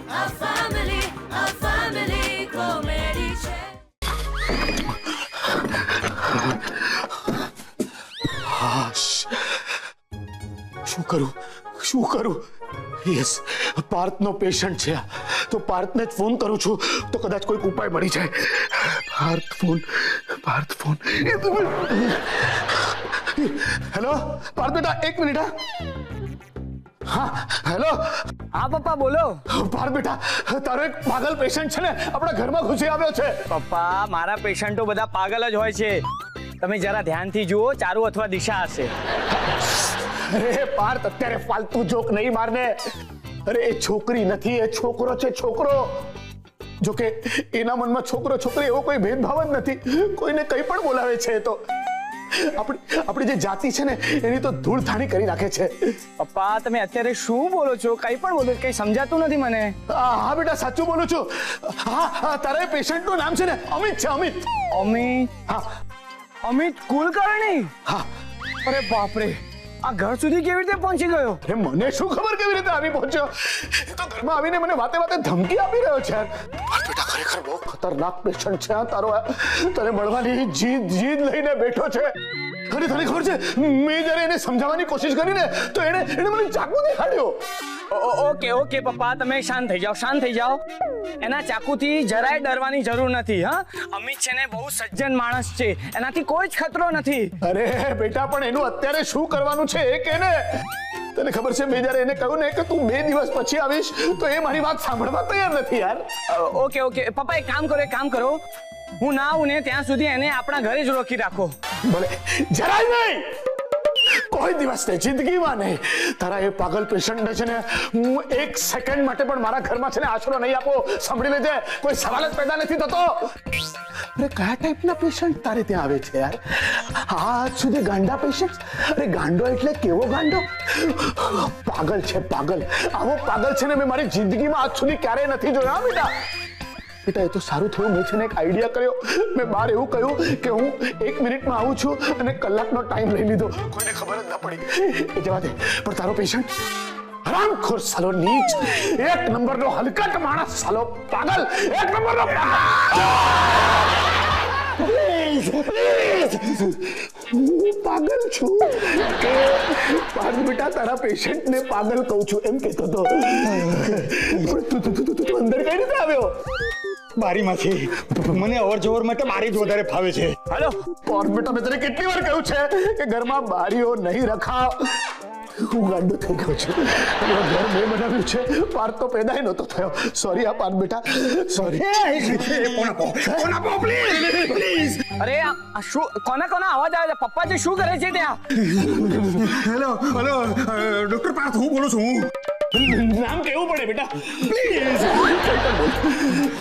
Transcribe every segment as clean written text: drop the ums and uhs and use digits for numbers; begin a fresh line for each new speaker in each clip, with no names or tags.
a family comedy છે.
શું કરું યસ પાર્થનો પેશન્ટ છે તો પાર્થને જ ફોન કરું છું તો કદાચ કોઈક ઉપાય મળી જાય. પાર્થ ફોન હેલો પાર્થ બેટા એક મિનિટ. હા હેલો.
હા પપ્પા બોલો.
પાર્થ બેટા તારો એક પાગલ પેશન્ટ છે ને આપણા ઘરમાં ઘૂસી આવ્યો છે.
પપ્પા મારા પેશન્ટો બધા પાગલ જ હોય છે. તમે જરા ધ્યાનથી જુઓ, ચારુ અથવા દિશા હશે.
અરે પાર્થ અત્યારે ફાલતુ જોક નહીં મારને. અરે એ છોકરી નથી, એ છોકરો છે, છોકરો. જો કે એના મનમાં છોકરો છોકરી એવો કોઈ ભેદભાવ જ નથી, કોઈને કંઈ પણ બોલાવે છે. તો આપણી જે જાતિ છે ને એની તો ધૂળ થાણી કરી નાખે છે.
પપ્પા તમે અત્યારે શું બોલો છો? કંઈ પણ બોલો, કંઈ સમજાતું નથી મને.
હા બેટા સાચું બોલું છું. હા તારા પેશન્ટનું નામ છે ને અમિત છે.
અમિત?
હા
અમિત કુલકર્ણી?
હા.
અરે બાપરે, આ ઘર સુધી કેવી રીતે પહોંચી ગયો?
અરે મને શું ખબર કેવી રીતે આવી પહોંચ્યો. એ તો ઘરમાં આવીને મને વાતે ધમકી આપી રહ્યો છે. બેટા ખરેખર બહુ ખતરનાક પેશન્ટ છે તારો. તને મળવાની જીદ લઈને બેઠો છે. અરે તને ખબર છે મેં જયારે એને સમજાવવાની કોશિશ કરી ને તો એને મને ચાકુ દેખાડ્યો.
ઓકે પપ્પા તમે શાંત થઈ જાઓ. એના ચાકુથી જરાય ડરવાની જરૂર નથી. હા, અમિત છે ને બહુ સજ્જન માણસ છે, એનાથી કોઈ જ ખતરો નથી.
અરે બેટા પણ એનું અત્યારે શું કરવાનું છે એ કે ને. તને ખબર છે મેં જયારે એને કહ્યું ને કે તું 2 દિવસ પછી આવીશ તો એ મારી વાત સાંભળવા તૈયાર નથી યાર.
ઓકે પપ્પા એક કામ કરો, હું ના આવું ને ત્યાં સુધી એને આપણા ઘરે જ રોકી રાખો.
ભલે, જરાય નહીં, કોઈ દિવસ નહીં, જિંદગીમાં નહીં. તારા એ પાગલ પેશન્ટને છે ને હું 1 સેકન્ડ માટે પણ મારા ઘરમાં છે ને આશરો નહીં આપો. સાંભળી લેજે, કોઈ સવાલ જ પેદા નથી થતો. અરે કયા ટાઈપના પેશન્ટ તારે ત્યાં આવે છે યાર? આજ સુધી ગાંડા પેશન્ટ. અરે ગાંડો એટલે કેવો ગાંડો? પાગલ છે પાગલ. આવો પાગલ છે ને મેં મારી જિંદગીમાં આજ સુધી ક્યારેય નથી જોયો. હા બેટા એ તો સારું થયું મેં છે ને એક આઈડિયા કર્યો. મેં બહાર એવું કહ્યું કે હું 1 મિનિટમાં આવું છું અને કલાકનો ટાઈમ લઈ લીધો. કોઈને ખબર જ ના પડી. એ જવા દે. પણ તારો પેશન્ટ હરામખોર સાલો, નીચ, 1 નંબરનો હલકટ માણસ સાલો, પાગલ, 1 નંબરનો પાગલ. હું પાગલ છું કે પાર્થ બેટા તારા પેશન્ટને પાગલ કહું છું એમ કહેતો હતો. તું અંદર કઈ રીતે આવ્યો?
બારીમાંથી. મને અવર જવર માટે બારી જ વધારે ફાવે છે.
હાલો પાર્થ બેટા મેં તને કેટલી વાર કહ્યું છે કે ઘરમાં બારીઓ નહીં રખાવ. હું ગાંડો થઈ ગયો છું. ઘર મેં બનાવ્યું છે, પાર્થ તો પેદાય નહોતો થયો. સોરી આ પાર્થ બેટા, સોરી.
કોણ આપો પ્લીઝ.
અરે આ શું કોના અવાજ આવે છે? પપ્પાજી શું કરે છે ત્યાં?
હેલો ડોક્ટર પાર્થ હું બોલું છું.
નામ કેવું પડે બેટા
પ્લીઝ.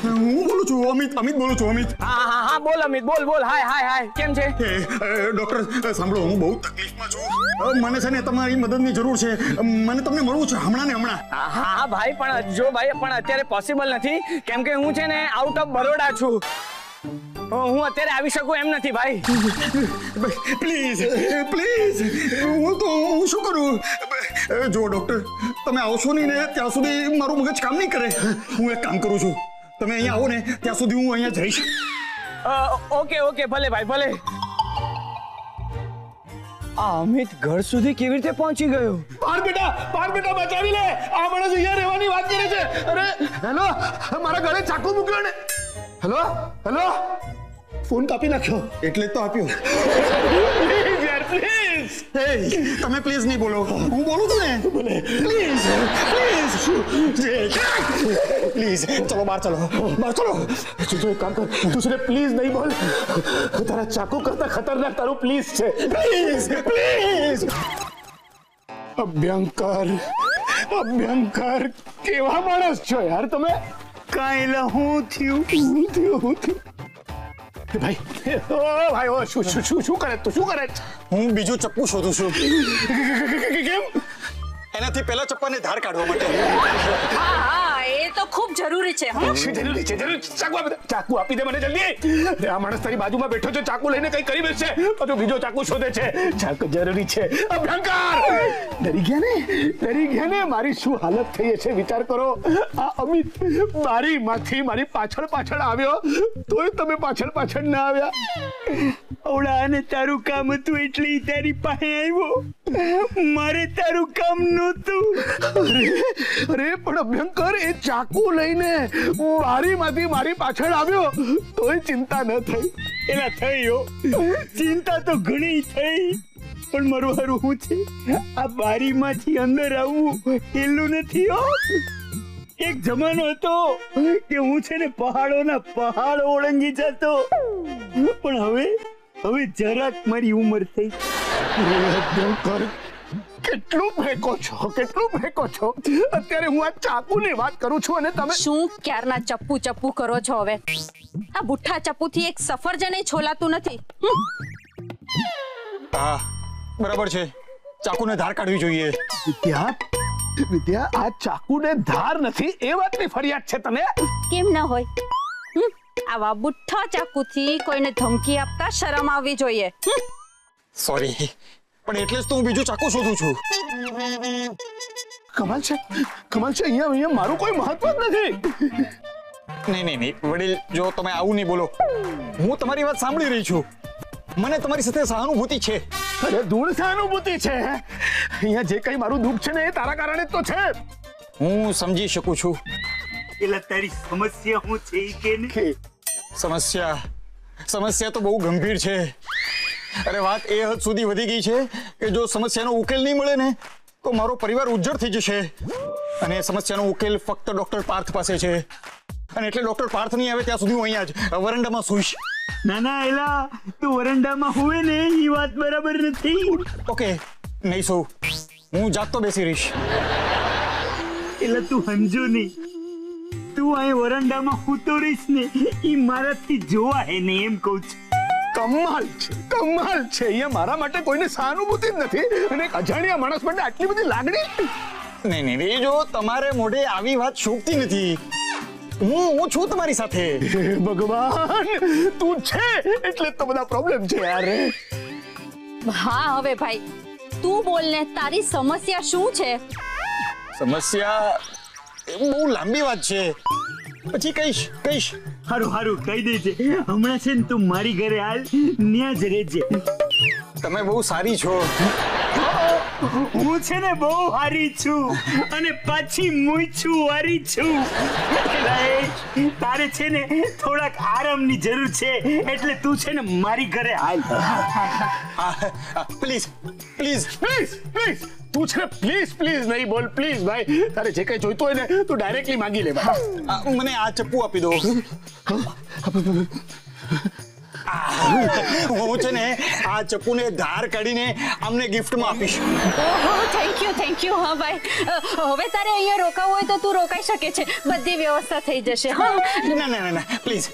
હું બોલું છું અમિત બોલું છું.
હા બોલ અમિત, બોલ. હાય કેમ છે?
ડોક્ટર સાંભળો, હું બહુ તકલીફમાં છું. મને છે ને તમારી મદદની જરૂર છે. મને તમને મળવું છે હમણાં.
હા ભાઈ, પણ અત્યારે પોસિબલ નથી, કેમ કે હું છે ને આઉટ ઓફ બરોડા છું. હું અત્યારે આવી શકું એમ નથી ભાઈ.
પ્લીઝ હું શું કરું? જો ડોક્ટર તમે આવશો નહીં ને ત્યાં સુધી મારું મગજ કામ નહીં કરે. હું એક કામ કરું છું, તમે અહીંયા આવો ને ત્યાં સુધી હું અહીંયા જઈશ.
ઓકે ભલે ભાઈ ભલે. અમિત ઘર સુધી કેવી રીતે પહોંચી ગયો?
પાર્થ બેટા બચાવી લે. આ માણસ અહીંયા રહેવાની વાત કરે છે. અરે હેલો, મારા ગળે ચાકુ મૂક્યો ને. હેલો ફોન કાપી નાખ્યો.
એટલે જ તો આપ્યો.
પ્લીઝ
તમે પ્લીઝ નહીં બોલો, હું બોલું છું ને. પ્લીઝ ચલો બહાર ચલો.
તું એક કામ કર, તું સિર્ફ પ્લીઝ નહીં બોલ. તારા ચાકુ કરતા ખતરનાક તારું પ્લીઝ છે. પ્લીઝ. અભ્યંકર કેવા માણસ છો યાર તમે.
કાંઈ હું થયું.
ભાઈ શું કરે તું? શું કરે?
હું બીજું ચપ્પુ શોધું છું.
કેમ?
એનાથી પહેલા ચપ્પાની ધાર કાઢવા માટે.
હા એ તો ખૂબ જરૂરી
છે. હા,
જરૂરી છે. ચાકુ આપી દે મને જલ્દી. અરે આ માણસ તારી બાજુમાં બેઠો છે, ચાકુ લઈને કઈ કરી બેસશે, તો બીજો ચાકુ શોધે છે. ચાકુ જરૂરી છે. ભયંકર ડરી ગયા ને. મારી શું હાલત થઈ હશે વિચાર કરો. આ અમિત મારી માંથી મારી પાછળ આવ્યો, તોય તમે પાછળ ના આવ્યા.
ઓળાને તારું કામ હતું એટલે તારી પાસે આવ્યો. મારે તારું કામ નહોતું.
અરે પણ અભ્યંકર એ ચાકુ લઈને બારીમાંથી મારી પાછળ આવ્યો, તોય ચિંતા ન થઈ.
એલા થયો, ચિંતા તો ઘણી થઈ, પણ મારું હારું શું છે, આ બારીમાંથી અંદર આવવું હેલું નથી. એક જમાનો હતો કે હું છે ને પહાડોના પહાડ ઓળંગી જતો, પણ હવે જરાક મારી ઉંમર થઈ.
કેટલું ફેંકો છો. અત્યારે હું આ ચાકુની વાત કરું છું અને તમે
શું ક્યારના ચપ્પુ કરો છો? હવે આ બુઠ્ઠા ચપ્પુથી એક સફરજન છોલાતું નથી.
હા બરાબર છે, ચાકુને ધાર કાઢવી જોઈએ.
વિદ્યા આ ચાકુને ધાર નથી એ વાતની ફરિયાદ છે તને?
કેમ ના હોય? આવા બુઠ્ઠા ચાકુથી કોઈને ધમકી આપતા શરમ આવવી જોઈએ.
સોરી, પણ એટલે જ તો હું બીજું ચાકુ શોધું છું.
કમાલ છે. અહીંયા મારું કોઈ મહત્વ જ નથી.
નહીં વડીલ, જો તમે આવું નહીં બોલો. હું તમારી વાત સાંભળી રહી છું. મને તમારી સાથે સહાનુભૂતિ છે.
અરે ધૂળ સહાનુભૂતિ છે. અહીંયા જે કઈ મારું દુઃખ છે ને એ તારા કારણે જ તો છે.
હું સમજી શકું છું.
એટલે તારી સમસ્યા શું છે ઈ કે ને?
સમસ્યા તો બહુ ગંભીર છે. અરે વાત એ હદ સુધી વધી ગઈ છે કે જો સમસ્યાનો ઉકેલ નહીં મળે ને તો મારો પરિવાર ઉજ્જડ થઈ જશે. અને સમસ્યાનો ઉકેલ ફક્ત ડોક્ટર પાર્થ પાસે છે. અને એટલે ડોક્ટર પાર્થ નહીં આવે ત્યાં સુધી હું અહીંયા જ વરંડામાં સૂઈશ.
ના એલા, તું વરંડામાં હુવે ને એ વાત બરાબર નથી.
ઓકે, નહીં સૌ, હું જાગતો બેસી રહીશ.
એટલે તું સમજો નહીં, તું અહીં વરંડામાં સૂતો રહીશ ને એ મારાથી જોવા હે ને એમ કહું છું.
કમાલ છે. અહીંયા મારા માટે કોઈને સહાનુભૂતિ જ નથી અને એક અજાણ્યા માણસ માટે આટલી બધી લાગણી.
નહીં એ જો તમારે મોઢે આવી વાત શોભતી નથી. હું છું તમારી સાથે.
ભગવાન, તું છે એટલે તો બધા પ્રોબ્લેમ છે યાર.
હા હવે ભાઈ તું બોલ ને, તારી સમસ્યા શું છે?
સમસ્યા બહુ લાંબી વાત છે, પછી કહીશ.
હારું કહી દેજે. હમણાં છે ને તું મારી ઘરે હાલ, ન્યા જ રહેજે.
તમે બહુ સારી છો.
હું છે ને બહુ હારી છું અને પાછી મૂછું વારી છું. તારે છે ને થોડાક આરામની જરૂર છે, એટલે તું છે ને મારી ઘરે હાલ.
પ્લીઝ
તું છે પ્લીઝ નહીં બોલ. પ્લીઝ ભાઈ, તારે જે કઈ જોઈતું હોય ને તું ડાયરેક્ટલી માંગી લે.
મને આ ચપ્પુ આપી દો. હું છે ને આ ચપ્પુને ધાર કાઢીને અમને ગિફ્ટમાં આપીશ.
ઓહો, થેન્ક યુ. હા ભાઈ, હવે તારે અહીંયા રોકાવું હોય તો તું રોકાઈ શકે છે. બધી વ્યવસ્થા થઈ જશે. હા
ના please.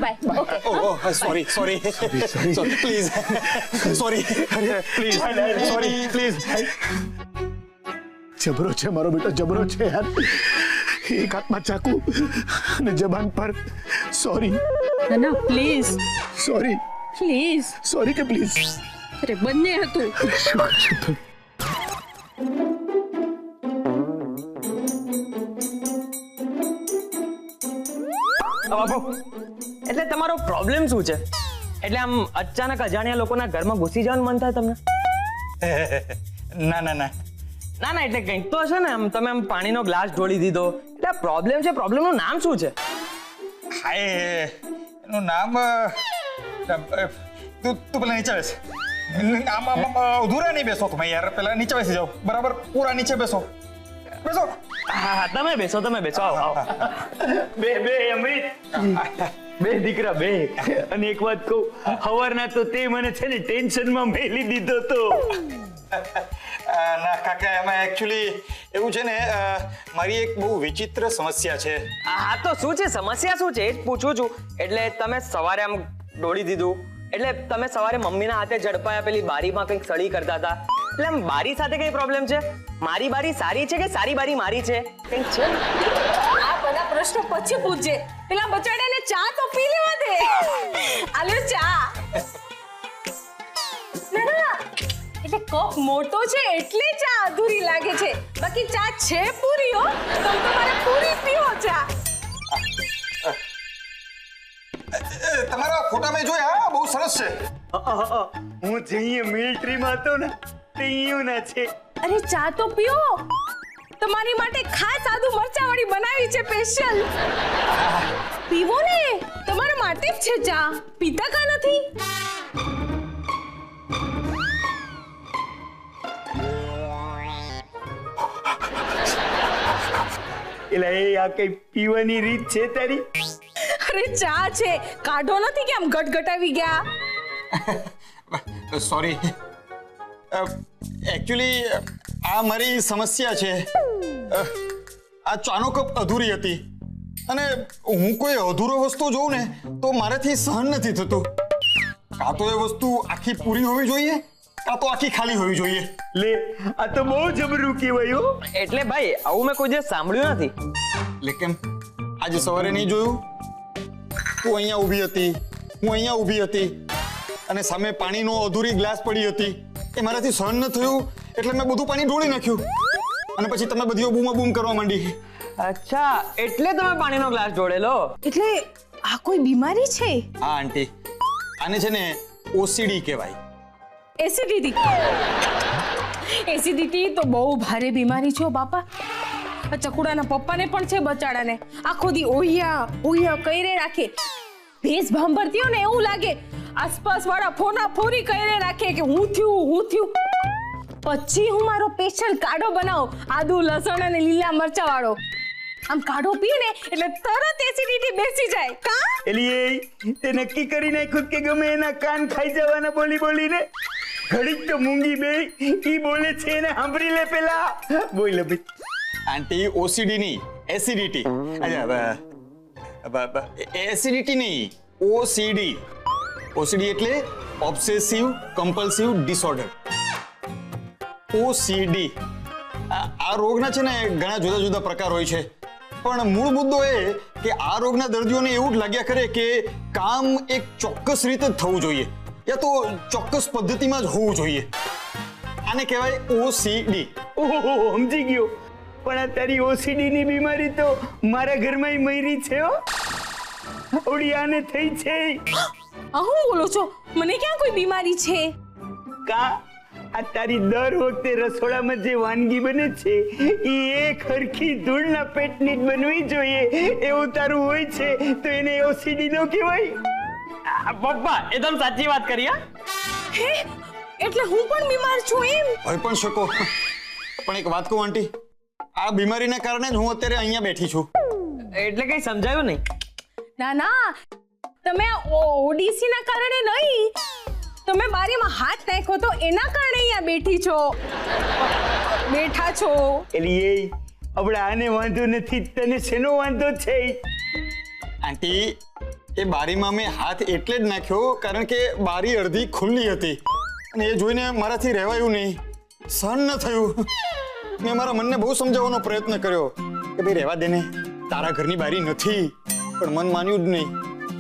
Bye. Okay.
Sorry please.
જબરો છે મારો બેટો, જબરો છે યાર. એક હાથમાં ચાકુ અને જબાન પર સોરી.
ના પ્લીઝ.
સોરી કે પ્લીઝ?
અરે બંને હતું.
બાપુ, એટલે તમારો પ્રોબ્લેમ શું છે? એટલે આમ અચાનક અજાણ્યા લોકોના ઘરમાં ઘૂસી જવાનું મન થાય તમને?
ના
એટલે કંઈક તો હશે ને. આમ તમે આમ પાણીનો ગ્લાસ ઢોળી દીધો એટલે પ્રોબ્લેમ છે. પ્રોબ્લેમનું નામ શું છે?
હાય, એનું નામ તું પેલા નીચે બેસ. અધૂરા નહીં બેસો તમે યાર. પેલા નીચે બેસી જાઓ. બરાબર, પૂરા નીચે બેસો.
હા, તમે બેસો. આવો.
બે અમિત, બે દીકરા બે. અને એક વાત કહું, હવારના તો તે મને છે ને ટેન્શનમાં મેલી દીધો તો.
ના કાકા, એમાં એકચ્યુઅલી એવું છે ને, મારી એક બહુ વિચિત્ર સમસ્યા છે.
હા તો શું છે સમસ્યા? શું છે એ જ પૂછું છું. એટલે તમે સવારે આમ ડોળી દીધું એટલે તમે સવારે મમ્મીના હાથે ઝડપાયા પેલી બારીમાં કંઈક સળી કરતા હતા
એટલે આમ બારી સાથે કઈ પ્રોબ્લેમ છે? મારી બારી સારી છે કે સારી બારી મારી છે? કંઈક છે?
આ બધા પ્રશ્નો પછી પૂછજે. પેલા બચાડાને ચા તો પી લેવા દે. આલ્યો ચા. ના એટલે કપ મોટો છે એટલે ચા અધૂરી લાગે છે. બાકી ચા છે પૂરી હો. તો તમારે પૂરી પીવો ચા.
તમારા ફોટા મેં જોયા, બહુ સરસ છે.
હું જઈએ મિલિટરીમાં હતો ને તે અહીંયાના છે.
અરે ચા તો પીઓ. તમારી માટે ખાસ આદુ મરચાવાળી બનાવી છે સ્પેશિયલ. પીવો ને, તમારા માટે જ છે ચા. પીતા કા નથી?
એટલે આ કઈ પીવાની રીત છે તારી?
અરે ચા છે, કાઢો નથી કે આમ ગટગટાવી ગયા.
સોરી, એકચ્યુઅલી આ મારી સમસ્યા છે. આ ચાનો કપ અધૂરી હતી અને હું કોઈ અધૂરો વસ્તુ જોઉં ને તો મારાથી સહન નથી થતું. કાં તો એ વસ્તુ આખી પૂરી હોવી જોઈએ, કાં તો આખી ખાલી હોવી જોઈએ.
લે, આ તો બહુ જબરું કહેવાય હો.
એટલે ભાઈ આવું મેં કોઈ દિવસ સાંભળ્યું નથી.
લેકિન આજે સવારે નહીં જોયું? તું અહીંયા ઊભી હતી, હું અહીંયા ઊભી હતી અને સામે પાણીનો અધૂરી ગ્લાસ પડી હતી. એ મારાથી સહન ન થયું એટલે મેં બધું પાણી ઢોળી નાખ્યું અને પછી તમે બધીઓ બૂમ કરવા માંડી.
અચ્છા, એટલે તમે પાણીનો ગ્લાસ જોડેલો?
એટલે આ કોઈ બીમારી છે?
હા આંટી, આને છે ને ઓસીડી કહેવાય.
એસિડિટી તો બહુ ભારે બીમારી છે બાપા. ચકુડાના પપ્પાને પણ છે બચાડાને. આખો દી ઓહિયા કઈરે રાખે. ભેસ ભાંભરતી હોય ને એવું લાગે. આસપાસ વાળા ફોના ફોરી કઈરે રાખે કે હું થયું. પછી હું મારો સ્પેશિયલ કાઢો બનાવું, આદુ લસણ અને લીલા મરચા વાળો. આમ કાઢો પીએ ને એટલે તરત એસિડિટી બેસી જાય. કા
એલી તે નક્કી કરી નાખ્યું કે ગમે એના કાન ખાઈ જવાના બોલીને? ઘડીક તો મૂંગી બે ઈ બોલે છે એને સાંભળી લે પેલા. બોલ ભાઈ.
આંટી, ઓસીડી નહીં, એસિડિટી. એસિડિટી નહીં, ઓસીડી. ઓસીડી એટલે ઓબ્સેસિવ કમ્પલ્સિવ ડિસઓર્ડર. ઓસીડી આ રોગના છે ને ઘણા જુદા જુદા પ્રકાર હોય છે, પણ મૂળ મુદ્દો એ કે આ રોગના દર્દીઓને એવું જ લાગ્યા કરે કે કામ એક ચોક્કસ રીતે જ થવું જોઈએ યા તો ચોક્કસ પદ્ધતિમાં જ હોવું જોઈએ. આને કહેવાય ઓસીડી.
ઓહો, સમજી ગયો. પણ આ તારી ઓસીડી ની બીમારી તો મારા ઘરમાં મયરી છે હો. ઓડી આને થઈ છે.
આ હું બોલો છો? મને ક્યાં કોઈ બીમારી છે?
કા આ તારી દર વખતે રસોડામાં જે વાનગી બને છે એ એક હરખી ધૂળના પેટની જ બનવી જોઈએ એવું તારું હોય છે તો એને ઓસીડી નો કહેવાય?
પપ્પા એ તમે સાચી વાત કરી.
હે, એટલે હું પણ બીમાર છું એમ?
હોય પણ શકો. પણ એક વાત કહું આંટી, આ બીમારીના કારણે જ હું અત્યારે અહીંયા બેઠી છું.
એટલે કઈ સમજાયું નહીં?
ના, તમે ઓડીસી ના કારણે નહીં, તમે બારીમાં હાથ નાખ્યો તો એના કારણે અહીંયા બેઠા છો.
એલી એ આપણે આને વાંધો નથી, તને શેનો વાંધો છે?
આંટી, એ બારીમાં મેં હાથ એટલે જ નાખ્યો કારણ કે બારી અડધી ખુલ્લી હતી અને એ જોઈને મારાથી રહેવાયું નહીં, સહન ન થયું. મેં મારા મનને બહુ સમજાવવાનો પ્રયત્ન કર્યો કે ભાઈ રહેવા દે ને, તારા ઘરની બારી નથી, પણ મન માન્યું જ નહીં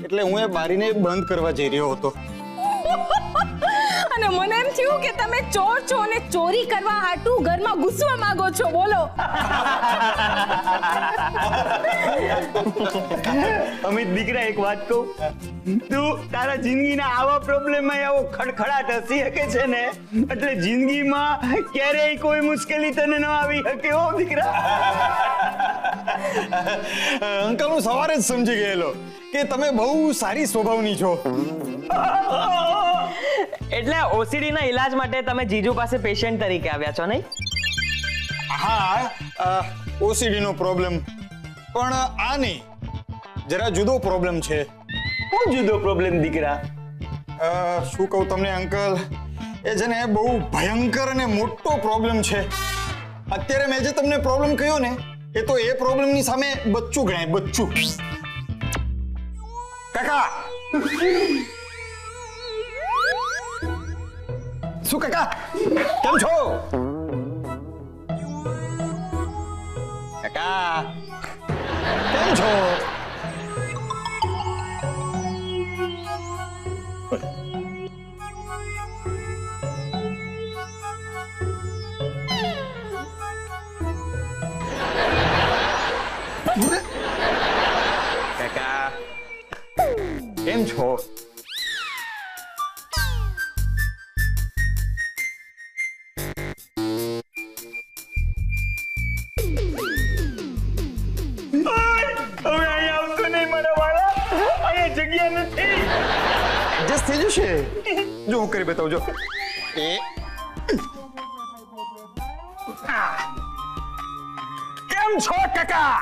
એટલે હું એ બારીને બંધ કરવા જઈ રહ્યો હતો.
અને મને એમ થયું કે તમે ચોર છો અને ચોરી કરવા હાટુ ઘરમાં ઘૂસવા માંગો છો. બોલો.
અમિત દીકરા, એક વાત કહું, તું તારા જિંદગીના આવા પ્રોબ્લેમમાં આવો ખડખડાટ હસી શકે છે ને એટલે જિંદગીમાં ક્યારેય કોઈ મુશ્કેલી તને ન આવી શકે હો દીકરા.
અંકલ, હું સવારે જ સમજી ગયેલો કે તમે બહુ સારી સ્વભાવની છો.
એટલે ઓસીડી ના ઈલાજ માટે તમે જીજુ પાસે પેશન્ટ તરીકે આવ્યા છો નહીં?
હા, ઓસીડી નો પ્રોબ્લેમ, પણ આ નહીં, જરા જુદો પ્રોબ્લેમ છે.
શું જુદો પ્રોબ્લેમ દીકરા?
શું કહું તમને અંકલ, એ છે ને બહુ ભયંકર અને મોટો પ્રોબ્લેમ છે. અત્યારે મેં જે તમને પ્રોબ્લેમ કહ્યો ને એ તો એ પ્રોબ્લેમની સામે બચ્ચું ગણાય, બચ્ચું. કાકા, શું કાકા કેમ છો કાકા કેમ છો કાકા કેમ છો
હવે અહીંયા આવતો નહીં મારા વાળા, અહીંયા જગ્યા નથી.
એડજસ્ટ થઈ જશે જો હું કરી બતાવજો એ કેમ છો કાકા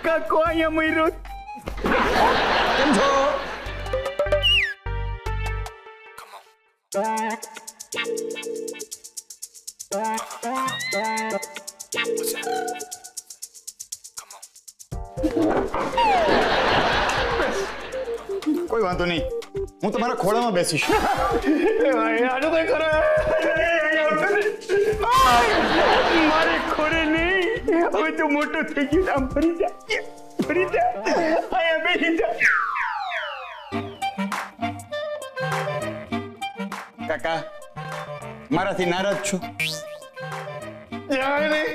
કાકો અહીંયા મયરો.
કેમ છો કોઈ વાંધો નહીં હું તમારા ખોળામાં બેસીશ
આનું કઈ કરે મારે ખોરે નહીં. હવે તો મોટો થઈ ગયો, આમ ફરી જા અહીંયા બેસી જા.
કાકા મારાથી નારાજ છો
જાય નહીં.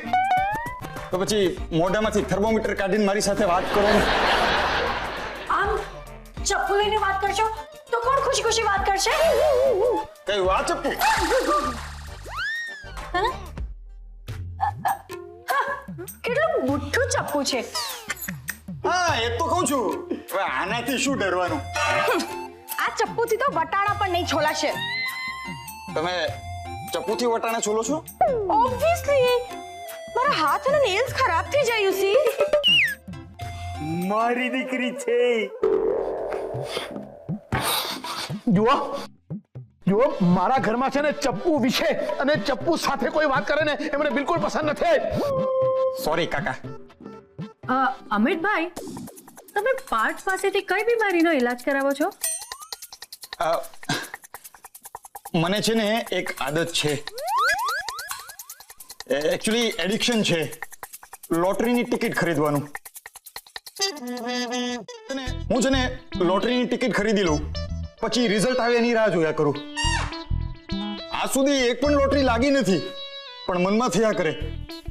તો પછી મોઢામાંથી થર્મોમીટર કાઢીને મારી સાથે વાત કરો ને
આમ ચપ્પુ લઈને વાત કરશો તો કોણ ખુશી ખુશી વાત કરશે?
કઈ વાત ચપ્પુ
કેટલું બુઠ્ઠું ચપ્પુ છે.
હા એ તો કહું છું હવે આનાથી શું ડરવાનું
આ ચપ્પુથી તો વટાણા પણ નહીં છોલાશે.
તમે ચપ્પુથી વટાણા છોલો છો
ઓબ્વિયસલી મારા હાથ અને નેલ્સ ખરાબ થઈ જાય યુસી.
મારી દીકરી છે.
જુઓ જુઓ મારા ઘરમાં છે ને ચપ્પુ વિશે અને ચપ્પુ સાથે કોઈ વાત કરે ને એ મને બિલકુલ પસંદ નથી.
સોરી કાકા
અમિતભાઈ, તમે પાર્થ પાસેથી કઈ બીમારીનો ઈલાજ કરાવો છો?
મને છે ને એક આદત છે એકચ્યુઅલી એડિક્શન છે લોટરીની ટિકિટ ખરીદવાનું હું છે ને લોટરીની ટિકિટ ખરીદી લઉં પછી રિઝલ્ટ આવે એની રાહ જોયા કરું આજ સુધી એક પણ લોટરી લાગી નથી પણ મનમાં થયા કરે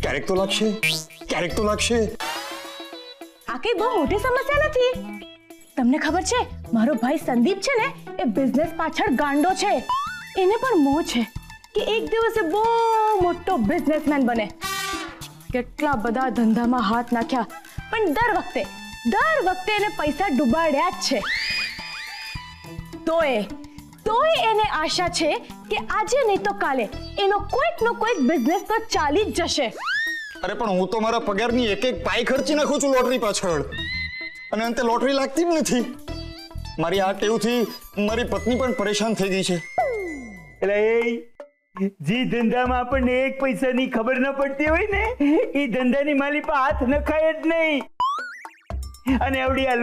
ક્યારેક તો લાગશે ક્યારેક તો લાગશે.
આ કઈ બહુ મોટી સમસ્યા નથી. તમને ખબર છે મારો ભાઈ સંદીપ છે ને એ બિઝનેસ પાછળ ગાંડો છે. એને પણ મોહ છે કે એક દિવસે બહુ મોટો બિઝનેસમેન બને. કેટલા બધા ધંધામાં હાથ નાખ્યા પણ દર વખતે એને પૈસા ડૂબાડ્યા જ છે. તોય એને આશા છે કે આજે નહીં તો કાલે એનો કોઈકનો કોઈક બિઝનેસ તો ચાલી જ જશે.
અરે પણ હું તો મારા પગારની એક એક પાઈ ખર્ચી નાખું છું લોટરી પાછળ અને અંતે લોટરી લાગતી જ નથી. મારી આ ટેવથી મારી પત્ની પણ પરેશાન થઈ ગઈ છે.
એટલે જે ધંધામાં આપણને એક પૈસાની ખબર ન પડતી હોય ને એ ધંધાની માલી પર હાથ નખાય જ નહીં. અને આવડી આ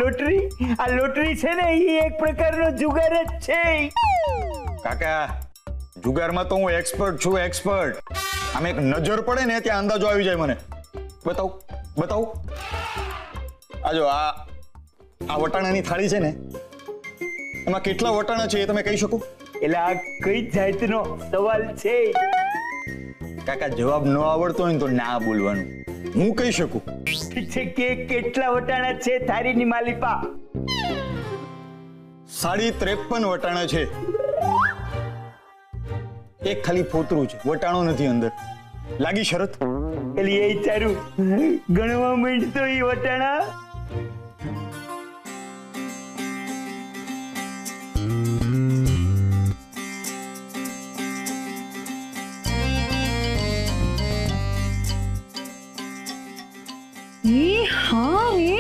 લોટરી છે ને એ એક પ્રકારનો જુગાર જ છે.
કાકા જુગારમાં તો હું એક્સપર્ટ છું એક્સપર્ટ. આમ એક નજર પડે ને ત્યાં અંદાજો આવી જાય મને. બતાવ આજો આ વટાણાની થાળી છે ને એમાં કેટલા વટાણા છે એ તમે કહી શકો?
એટલે આ કઈ જાતનો સવાલ છે?
કાકા જવાબ ન આવડતો હોય ને તો ના બોલવાનું. હું કહી શકું
ઠીક છે કે કેટલા વટાણા છે થાળીની માલિપા?
53 વટાણા છે. એક ખાલી ફોતરું છે વટાણો નથી અંદર. લાગી શરત?
એટલે એ ચારું ગણવા માંડતો એ વટાણા.
હા રે,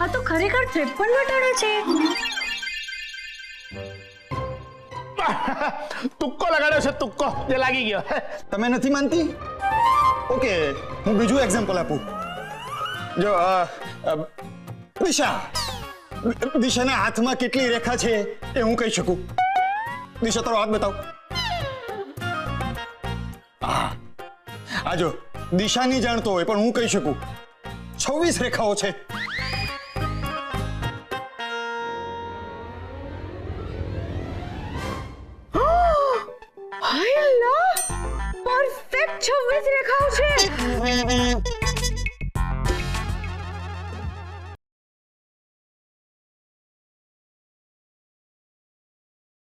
આ તો ખરેખર 53 વટાણા છે.
તુક્કો લગાડ્યો છે તુક્કો જે લાગી ગયો.
તમે નથી માનતી? ઓકે હું બીજું એક્ઝામ્પલ આપું. જો દિશાના હાથમાં કેટલી રેખા છે એ હું કહી શકું. દિશા તારો હાથ બતાવ. આ જો દિશા નહીં જાણતો હોય પણ હું કહી શકું 26 રેખાઓ છે.
પરફેક્ટ 26 રેખાઓ છે.